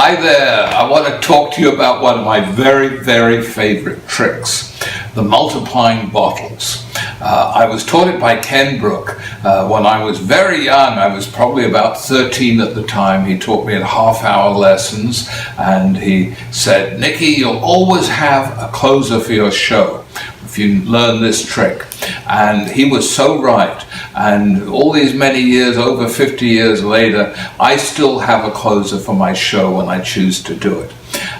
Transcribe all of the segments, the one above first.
Hi there, I want to talk to you about one of my very, very favorite tricks, the multiplying bottles. I was taught it by Ken Brook when I was very young. I was probably about 13 at the time. He taught me in half-hour lessons, and he said, "Nicky, you'll always have a closer for your show if you learn this trick." And he was so right. And all these many years, over 50 years later, I still have a closer for my show when I choose to do it.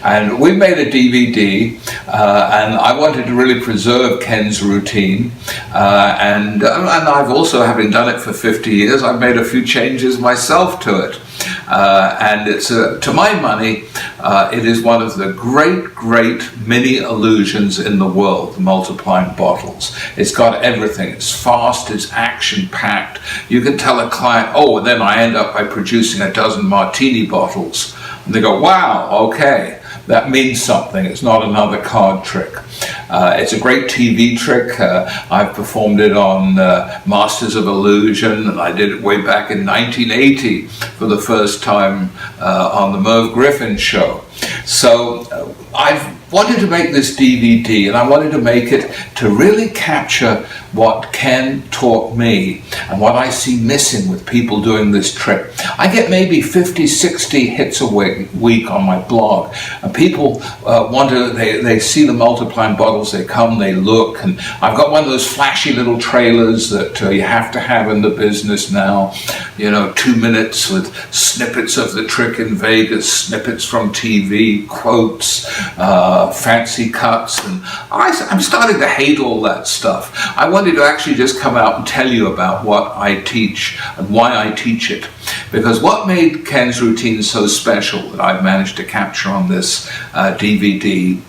And we made a DVD, and I wanted to really preserve Ken's routine. And I've also, having done it for 50 years, I've made a few changes myself to it. And it's, to my money, it is one of the great mini illusions in the world, the multiplying bottles. It's got everything. It's fast, it's action-packed. You can tell a client, oh, and then I end up by producing a dozen martini bottles. And they go, wow, okay, that means something. It's not another card trick. It's a great TV trick. I've performed it on Masters of Illusion, and I did it way back in 1980 for the first time on the Merv Griffin show. So I've wanted to make this DVD, and I wanted to make it to really capture what Ken taught me and what I see missing with people doing this trick. I get maybe 50, 60 hits a week on my blog, and people they see the multiplying bottles, they come, they look, and I've got one of those flashy little trailers that you have to have in the business now, 2 minutes with snippets of the trick in Vegas, snippets from TV, quotes, fancy cuts, and I'm starting to hate all that stuff. I wanted to actually just come out and tell you about what I teach and why I teach it. Because what made Ken's routine so special that I've managed to capture on this DVD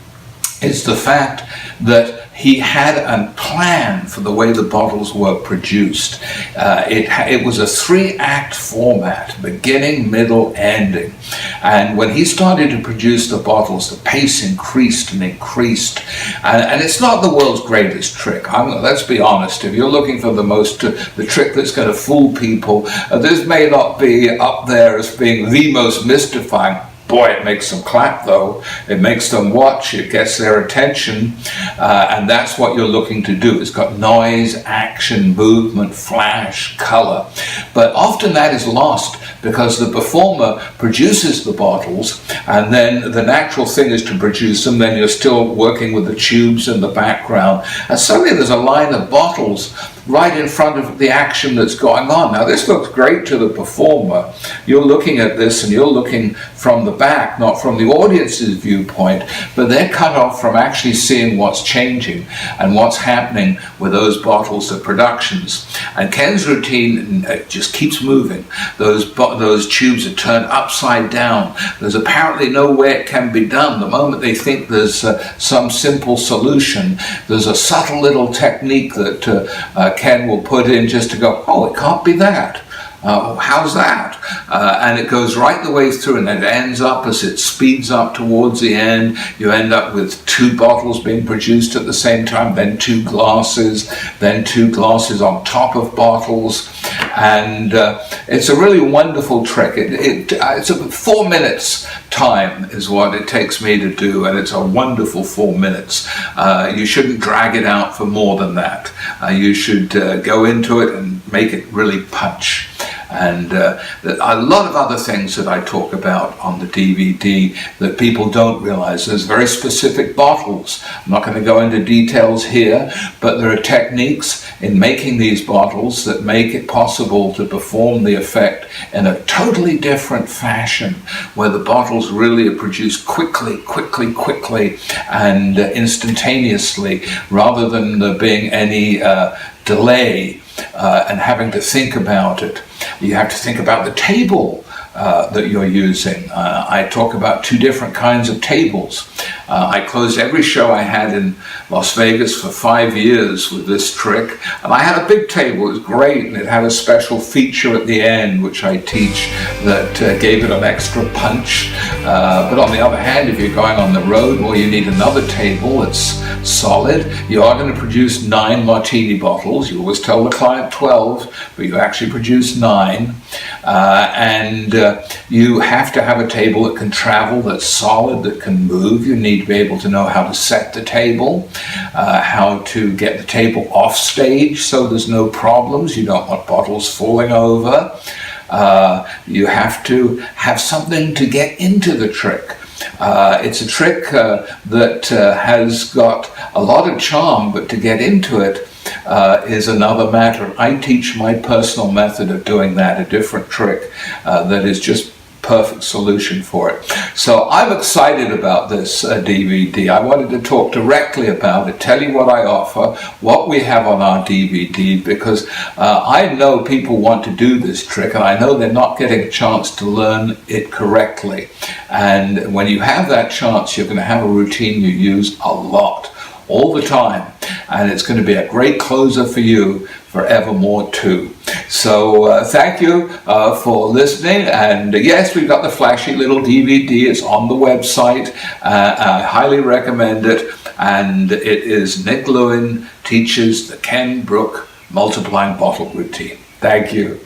is the fact that he had a plan for the way the bottles were produced. It was a 3-act format, beginning, middle, ending. And when he started to produce the bottles, the pace increased and increased. And it's not the world's greatest trick. Let's be honest. If you're looking for the trick that's going to fool people, this may not be up there as being the most mystifying. Boy, it makes them clap, though. It makes them watch. It gets their attention. And that's what you're looking to do. It's got noise, action, movement, flash, color. But often that is lost because the performer produces the bottles, and then the natural thing is to produce them. Then you're still working with the tubes in the background. And suddenly there's a line of bottles right in front of the action that's going on. Now, this looks great to the performer. You're looking at this and you're looking from the back, not from the audience's viewpoint, but they're cut off from actually seeing what's changing and what's happening with those bottles, the productions. And Ken's routine just keeps moving. Those tubes are turned upside down. There's apparently no way it can be done. The moment they think there's some simple solution, there's a subtle little technique that Ken will put in just to go, oh, it can't be that. How's that? And it goes right the way through, and then it ends up, as it speeds up towards the end, you end up with 2 bottles being produced at the same time, then 2 glasses, then 2 glasses on top of bottles. And it's a really wonderful trick. It's 4 minutes time is what it takes me to do, and it's a wonderful 4 minutes. You shouldn't drag it out for more than that. You should go into it and make it really punch. And a lot of other things that I talk about on the DVD that people don't realize. There's very specific bottles. I'm not going to go into details here, but there are techniques in making these bottles that make it possible to perform the effect in a totally different fashion, where the bottles really are produced quickly, and instantaneously, rather than there being any delay and having to think about it. You have to think about the table that you're using. I talk about 2 different kinds of tables. I closed every show I had in Las Vegas for 5 years with this trick, and I had a big table. It was great, and it had a special feature at the end which I teach that gave it an extra punch. But on the other hand, if you're going on the road, well, you need another table that's solid. You are going to produce 9 martini bottles. You always tell the client 12, but you actually produce 9. And you have to have a table that can travel, that's solid, that can move. You need to be able to know how to set the table, how to get the table off stage so there's no problems. You don't want bottles falling over. You have to have something to get into the trick. It's a trick that has got a lot of charm, but to get into it is another matter. I teach my personal method of doing that, a different trick that is just perfect solution for it. So I'm excited about this DVD. I wanted to talk directly about it, tell you what I offer, what we have on our DVD, because I know people want to do this trick, and I know they're not getting a chance to learn it correctly. And when you have that chance, you're going to have a routine you use a lot, all the time, and it's going to be a great closer for you forevermore too. So thank you for listening, and yes, we've got the flashy little DVD. It's on the website. I highly recommend it, and it is Nick Lewin Teaches the Ken Brook Multiplying Bottle Routine. Thank you.